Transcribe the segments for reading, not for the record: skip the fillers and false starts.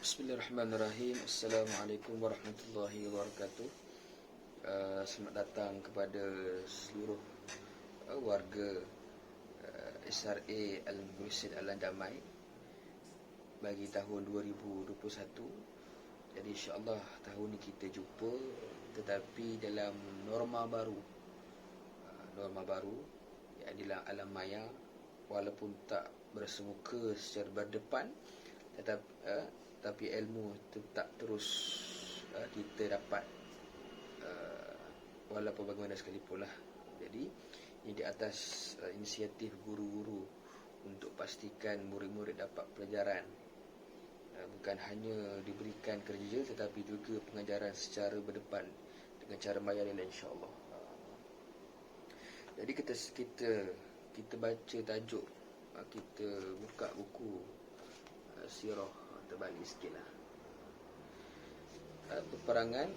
Bismillahirrahmanirrahim. Assalamualaikum warahmatullahi wabarakatuh. Selamat datang kepada seluruh warga SRA Al-Mursyid Al-Damai bagi tahun 2021. Jadi insya-Allah tahun ni kita jumpa, tetapi dalam norma baru. Norma baru ialah alam maya, walaupun tak bersemuka secara berdepan, tapi ilmu tetap terus kita dapat walaupun bagaimana sekalipun lah. Jadi ini di atas inisiatif guru-guru untuk pastikan murid-murid dapat pelajaran, bukan hanya diberikan kerja tetapi juga pengajaran secara berdepan dengan cara maya ni, insya-Allah. Jadi kita baca tajuk, kita buka buku sirah, terbalik sikit lah. Peperangan,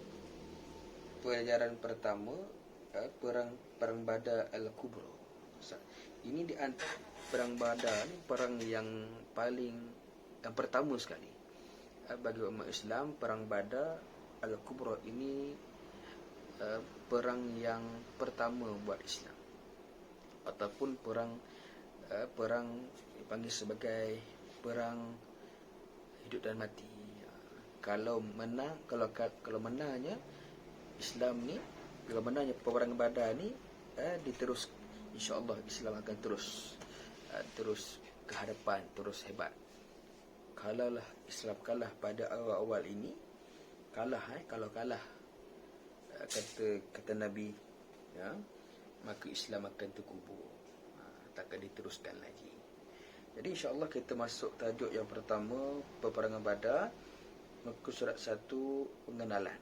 pelajaran pertama, perang Badar Al-Kubra. Ini di antara perang Badar ni perang yang pertama sekali bagi umat Islam. Perang Badar Al-Kubra ini perang yang pertama buat Islam, ataupun perang dipanggil sebagai perang hidup dan mati. Kalau menangnya Islam ni, kalau menangnya peperangan Badar ni, diterus, insya-Allah Islam akan terus ke hadapan, terus hebat. Kalaulah Islam kalah pada awal-awal ini, kalau kalah, kata Nabi, maka Islam akan terkubur, takkan diteruskan lagi. Jadi insya-Allah kita masuk tajuk yang pertama, peperangan Badar, muka surat 1, pengenalan.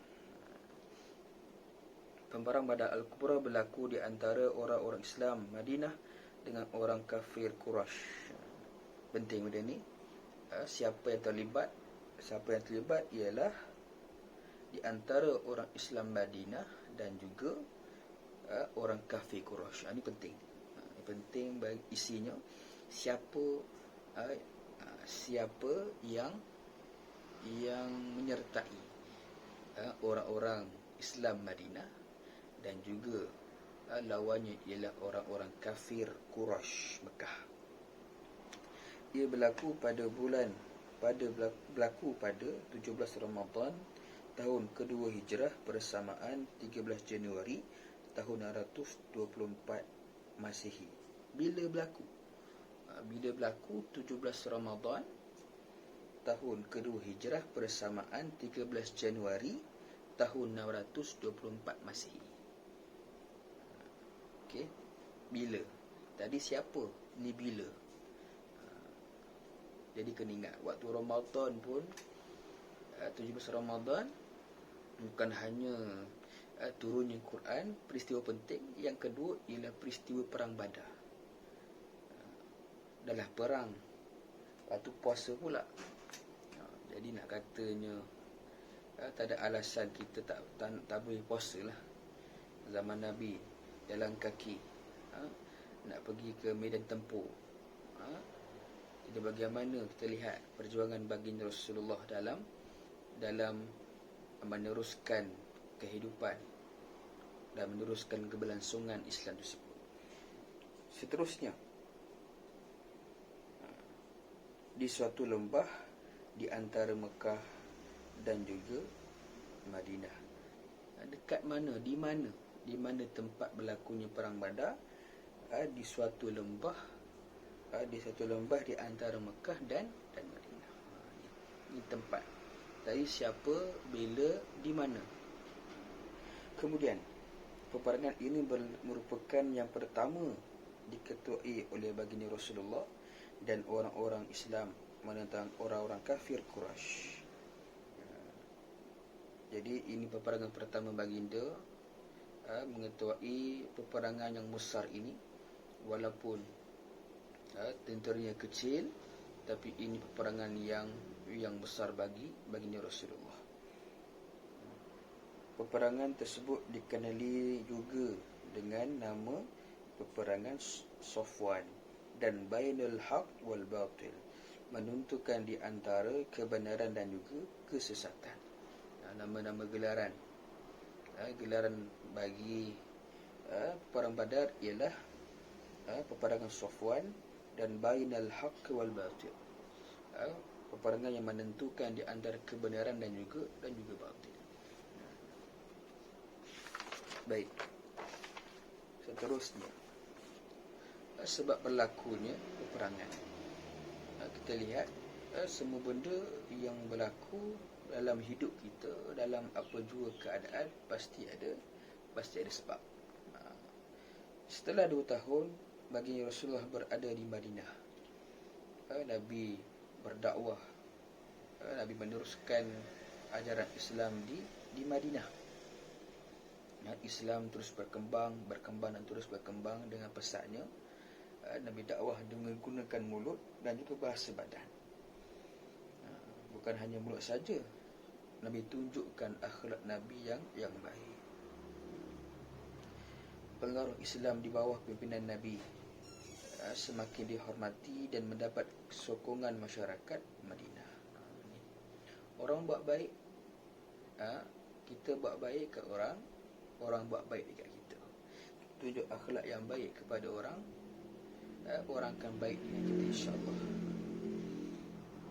Perang Badar Al-Kubra berlaku di antara orang-orang Islam Madinah dengan orang kafir Quraisy. Penting benda ni. Siapa yang terlibat ialah di antara orang Islam Madinah dan juga orang kafir Quraisy. Ini penting. Penting bagi isinya. Siapa yang menyertai orang-orang Islam Madinah, dan juga lawannya ialah orang-orang kafir Quraisy Mekah. Ia berlaku pada 17 Ramadan tahun kedua Hijrah bersamaan 13 Januari tahun 624 Masihi. Bila berlaku 17 Ramadan tahun kedua Hijrah bersamaan 13 Januari tahun 624 Masihi. Okey, bila? Tadi siapa? Ni bila. Jadi kena ingat, waktu Ramadan pun 17 Ramadan bukan hanya turunnya Quran, peristiwa penting. Yang kedua ialah peristiwa perang Badar. Adalah perang, waktu puasa pula. Jadi nak katanya tak ada alasan kita tak boleh puasa lah. Zaman Nabi jalan kaki, nak pergi ke medan tempur. Jadi bagaimana kita lihat perjuangan baginda Rasulullah dalam meneruskan kehidupan dan meneruskan keberlangsungan Islam tersebut. Seterusnya, di suatu lembah di antara Mekah dan juga Madinah. Dekat mana? Di mana tempat berlakunya perang Badar? Di suatu lembah di antara Mekah dan Madinah. Ini tempat. Tadi siapa, bila, di mana. Kemudian peperangan ini merupakan yang pertama diketuai oleh baginda Rasulullah dan orang-orang Islam menentang orang-orang kafir Quraisy. Jadi ini peperangan pertama baginda mengetuai peperangan yang besar ini. Walaupun tenteranya kecil, tapi ini peperangan yang besar bagi baginda Rasulullah. Peperangan tersebut dikenali juga dengan nama peperangan Safwan dan Bainul Haq wal Batil. menentukan di antara kebenaran dan juga kesesatan. Nama-nama gelaran. Gelaran bagi perang Badar ialah peperangan Safwan dan bainal haqq wal batil. Peperangan yang menentukan di antara kebenaran dan juga batil. Baik. Seterusnya, sebab berlakunya peperangan. Kita lihat semua benda yang berlaku dalam hidup kita, dalam apa jua keadaan, pasti ada sebab. Setelah 2 tahun baginda Rasulullah berada di Madinah, Nabi berdakwah, Nabi meneruskan ajaran Islam di Madinah. Islam terus berkembang dan terus berkembang dengan pesatnya. Nabi dakwah dengan menggunakan mulut dan juga bahasa badan. Bukan hanya mulut saja, Nabi tunjukkan akhlak Nabi yang baik. Pengaruh Islam di bawah pimpinan Nabi semakin dihormati dan mendapat sokongan masyarakat Madinah. Orang buat baik, kita buat baik ke orang buat baik dekat kita. Tunjuk akhlak yang baik kepada orang, orang akan baik dengan kita, insya-Allah.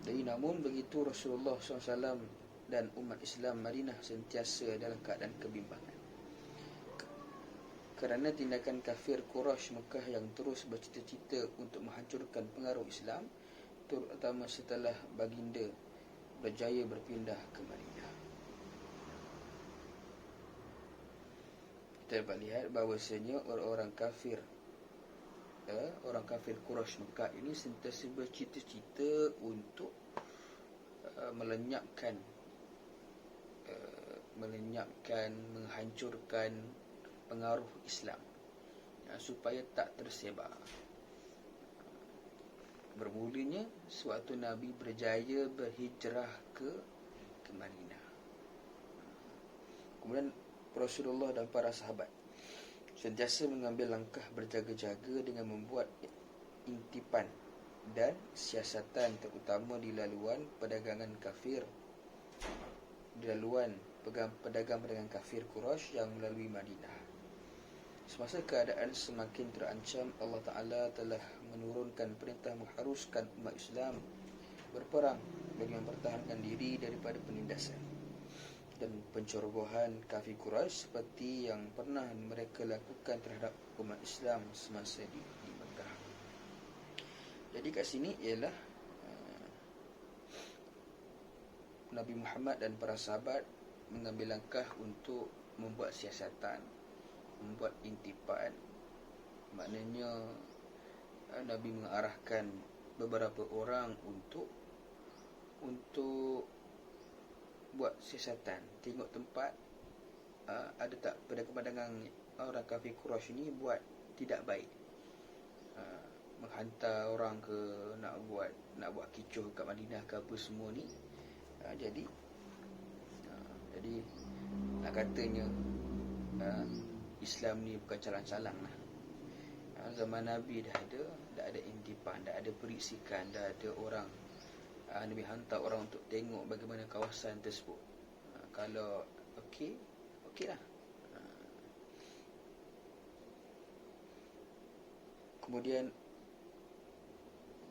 Jadi namun begitu, Rasulullah SAW dan umat Islam Madinah sentiasa dalam keadaan kebimbangan kerana tindakan kafir Quraisy Mekah yang terus bercita-cita untuk menghancurkan pengaruh Islam, terutama setelah baginda berjaya berpindah ke Madinah. Kita dapat lihat bahawasanya orang kafir Quraisy Mekah ini sentiasa bercita-cita untuk melenyapkan, menghancurkan pengaruh Islam, supaya tak tersebar. Bermulanya sewaktu Nabi berjaya berhijrah ke Madinah. Kemudian Rasulullah dan para sahabat sentiasa mengambil langkah berjaga-jaga dengan membuat intipan dan siasatan, terutama di laluan pedagangan pedagang kafir Quraisy yang melalui Madinah. Semasa keadaan semakin terancam, Allah Ta'ala telah menurunkan perintah mengharuskan umat Islam berperang bagi mempertahankan diri daripada penindasan dan pencerobohan kafir Quraisy seperti yang pernah mereka lakukan terhadap umat Islam semasa di Mekah. Jadi kat sini ialah Nabi Muhammad dan para sahabat mengambil langkah untuk membuat siasatan, membuat intipan. Maknanya Nabi mengarahkan beberapa orang untuk buat siasatan, tengok tempat ada tak pedagang-pedagang orang kafir Quraisy ini buat tidak baik, menghantar orang ke nak buat kecoh kat Madinah ke apa semua ni. Jadi nak katanya Islam ni bukan calang-calang lah. Zaman Nabi dah ada intipan, dah ada perisikan, dah ada orang, Nabi hantar orang untuk tengok bagaimana kawasan tersebut. Kalau okey lah. Kemudian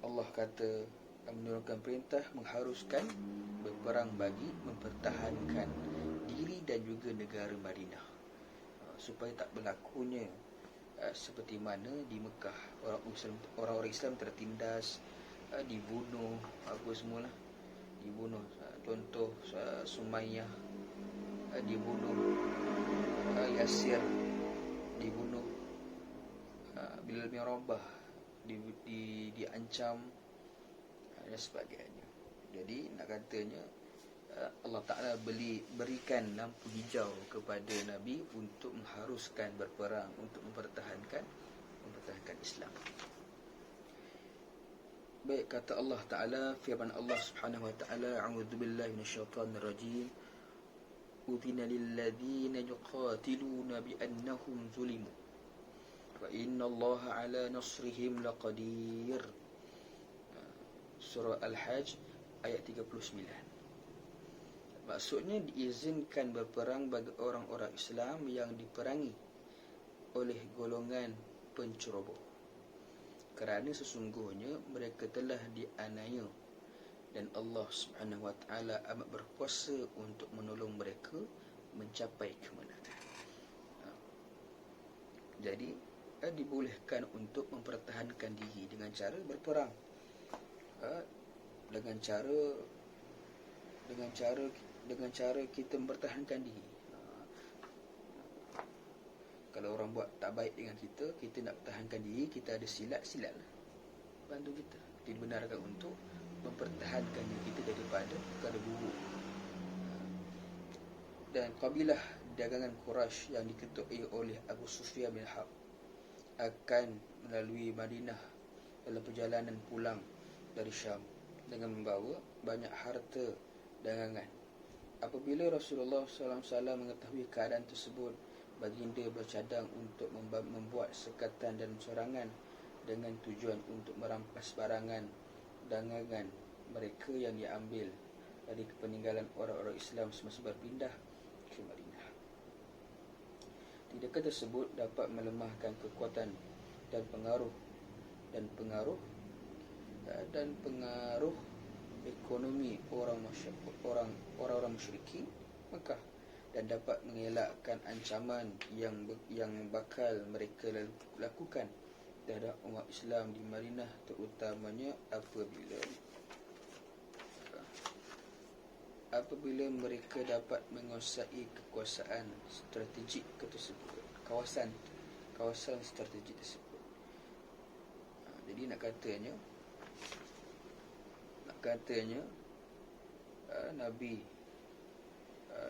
Allah kata, menurunkan perintah mengharuskan berperang bagi mempertahankan diri dan juga negara Madinah, supaya tak berlakunya seperti mana di Mekah, orang-orang Islam tertindas, dibunuh, apa semualah, dibunuh. Contoh Sumayyah dibunuh, Yasir dibunuh, Bilal bin Rabah diancam dan sebagainya. Jadi nak katanya Allah Ta'ala berikan lampu hijau kepada Nabi untuk mengharuskan berperang, untuk mempertahankan Islam. Baik, kata Allah Ta'ala, firman Allah Subhanahu wa Ta'ala, a'udzu billahi minasyaitonir rajim, udhina lilladzina yuqatiluna bi annahum zulimu wa innallaha ala nasrihim laqadir. surah Al-Hajj ayat 39. Maksudnya diizinkan berperang bagi orang-orang Islam yang diperangi oleh golongan penceroboh, kerana sesungguhnya mereka telah dianiaya dan Allah Subhanahu wa taala amat berkuasa untuk menolong mereka mencapai kemenangan. Jadi dibolehkan untuk mempertahankan diri dengan cara berperang, dengan cara kita mempertahankan diri. Kalau orang buat tak baik dengan kita, kita nak pertahankan diri, kita ada silatlah bantu kita. Dibenarkan untuk mempertahankan diri kita daripada perkara buruk. Dan kabilah dagangan Quraisy yang diketuai oleh Abu Sufyan bin Harb akan melalui Madinah dalam perjalanan pulang dari Syam dengan membawa banyak harta dagangan. Apabila Rasulullah SAW mengetahui keadaan tersebut, baginda bercadang untuk membuat sekatan dan serangan dengan tujuan untuk merampas barangan dagangan mereka yang diambil dari peninggalan orang-orang Islam semasa berpindah ke Madinah. Tindakan tersebut dapat melemahkan kekuatan dan pengaruh ekonomi orang-orang musyrikin Mekah dan dapat mengelakkan ancaman yang bakal mereka lakukan terhadap umat Islam di Madinah, terutamanya apabila mereka dapat menguasai kekuasaan strategik tersebut, kawasan strategik tersebut. Jadi nak katanya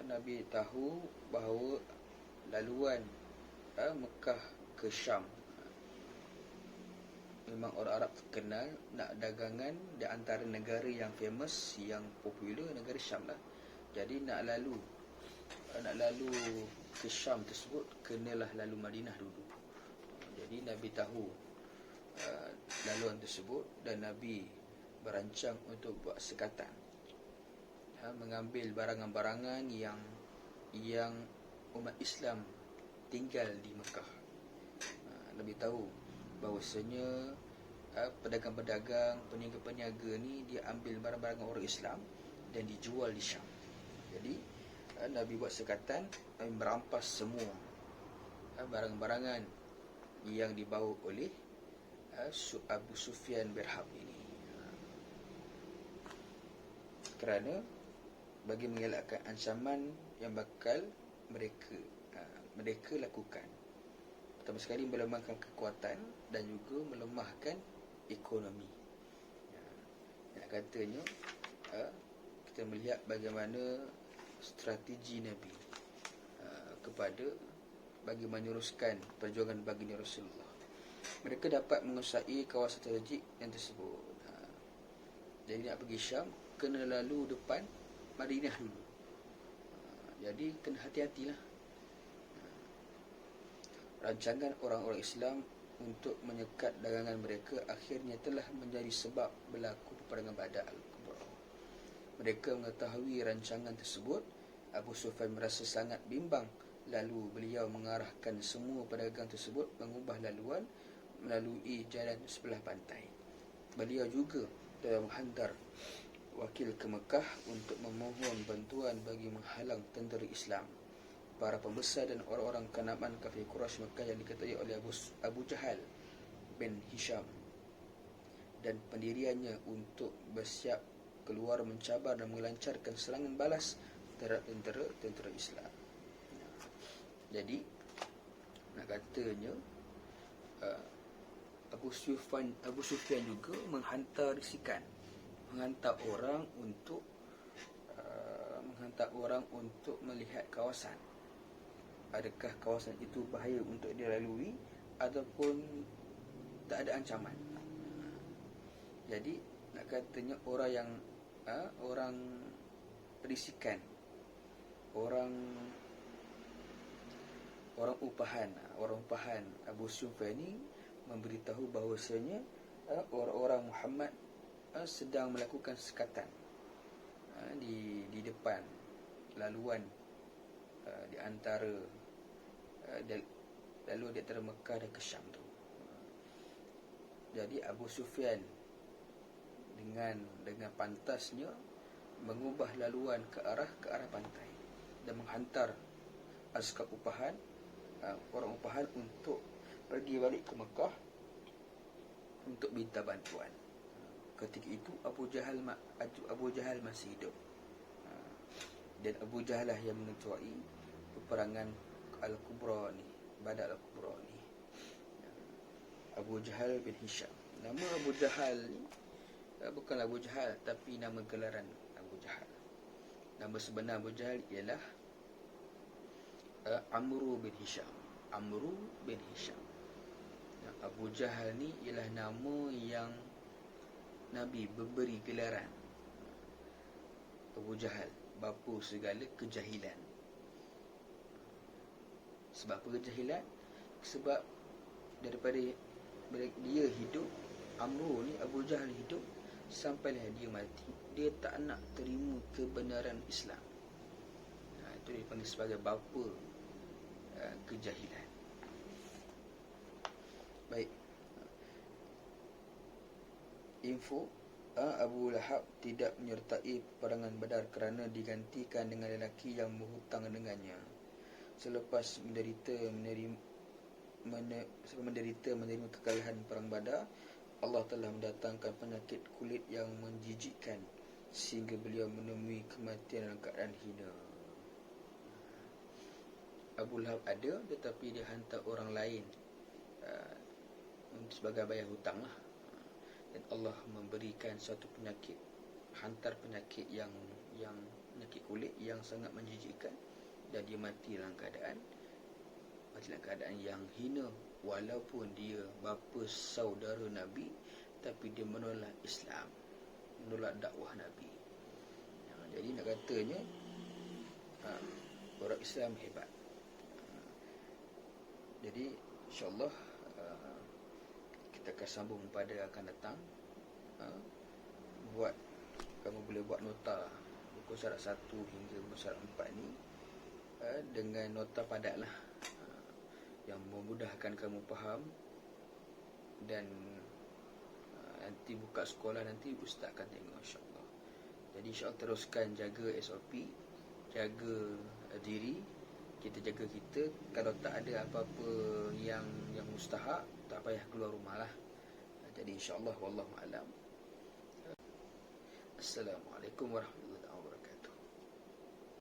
Nabi tahu bahawa laluan Mekah ke Syam, memang orang Arab terkenal nak dagangan di antara negara yang famous, yang popular, negara Syam lah. Jadi nak lalu ke Syam tersebut, kenalah lalu Madinah dulu. Jadi Nabi tahu laluan tersebut dan Nabi berancang untuk buat sekatan, mengambil barangan-barangan yang umat Islam tinggal di Mekah. Nabi tahu bahawasanya pedagang-pedagang, peniaga-peniaga ni dia ambil barang-barang orang Islam dan dijual di Syam. Jadi Nabi buat sekatan, Nabi merampas semua barang-barangan yang dibawa oleh Abu Sufyan bin Harb ini, kerana bagi mengelakkan ancaman yang bakal mereka lakukan. Pertama sekali melemahkan kekuatan dan juga melemahkan ekonomi. Yang katanya kita melihat bagaimana strategi Nabi bagi meneruskan perjuangan baginda Rasulullah. Mereka dapat menguasai kawasan strategik yang tersebut. Jadi nak pergi Syam, kena lalu depan Madinah dulu. Jadi kena hati-hatilah. Rancangan orang-orang Islam untuk menyekat dagangan mereka akhirnya telah menjadi sebab berlaku peperangan Badar Al-Kubra. Mereka mengetahui rancangan tersebut. Abu Sufyan merasa sangat bimbang. Lalu beliau mengarahkan semua pedagang tersebut mengubah laluan melalui jalan sebelah pantai. Beliau juga telah menghantar wakil ke Mekah untuk memohon bantuan bagi menghalang tentera Islam. Para pembesar dan orang-orang kenamaan kafir Quraisy Mekah yang diketuai oleh Abu Jahal bin Hisham dan pendiriannya untuk bersiap keluar mencabar dan melancarkan serangan balas terhadap tentera Islam. Jadi nak katanya Abu Sufyan juga menghantar orang untuk melihat kawasan. Adakah kawasan itu bahaya untuk dilalui ataupun tak ada ancaman. Jadi nak katanya orang risikan, orang upahan Abu Sufyan ni memberitahu bahawasanya orang-orang Muhammad sedang melakukan sekatan di depan laluan di antara lalu di antara Mekah dan ke Syam tu. Jadi Abu Sufyan dengan pantasnya mengubah laluan ke arah pantai dan menghantar askar upahan, orang upahan untuk pergi balik ke Mekah untuk minta bantuan. Ketika itu Abu Jahal masih hidup, dan Abu Jahal lah yang mengetuai peperangan Al-Kubra ni, Badar Al-Kubra ni. Abu Jahal bin Hisham. Nama Abu Jahal ni bukan Abu Jahal, tapi nama gelaran Abu Jahal. Nama sebenar Abu Jahal ialah Amru bin Hisham. Amru bin Hisham. Abu Jahal ni ialah nama yang Nabi memberi gelaran. Abu Jahal, bapa segala kejahilan. Sebab apa kejahilan? Sebab daripada dia hidup, Amru ni, Abu Jahal hidup, sampailah dia mati, dia tak nak terima kebenaran Islam. Itu dipanggil sebagai bapa kejahilan. Baik. Info, Abu Lahab tidak menyertai peperangan Badar kerana digantikan dengan lelaki yang berhutang dengannya. Selepas menerima kekalahan perang Badar, Allah telah mendatangkan penyakit kulit yang menjijikkan sehingga beliau menemui kematian dalam keadaan hina. Abu Lahab ada, tetapi dia hantar orang lain sebagai bayar hutang lah. Dan Allah memberikan suatu penyakit, hantar penyakit yang penyakit kulit yang sangat menjijikkan, dan dia mati dalam keadaan yang hina, walaupun dia bapa saudara Nabi, tapi dia menolak Islam, menolak dakwah Nabi. Jadi nak katanya orang Islam hebat. Jadi insyaAllah kita akan sambung pada akan datang. Kamu boleh buat nota buku syarat 1 hingga buku syarat 4 ni dengan nota padat lah, yang memudahkan kamu faham. Dan nanti buka sekolah, nanti ustaz akan tengok insyaAllah. Jadi insyaAllah teruskan jaga SOP, jaga diri, kita jaga kita. Kalau tak ada apa-apa yang mustahak, tak payah keluar rumah lah. Jadi insyaAllah wallahu a'lam. Assalamualaikum warahmatullahi wabarakatuh.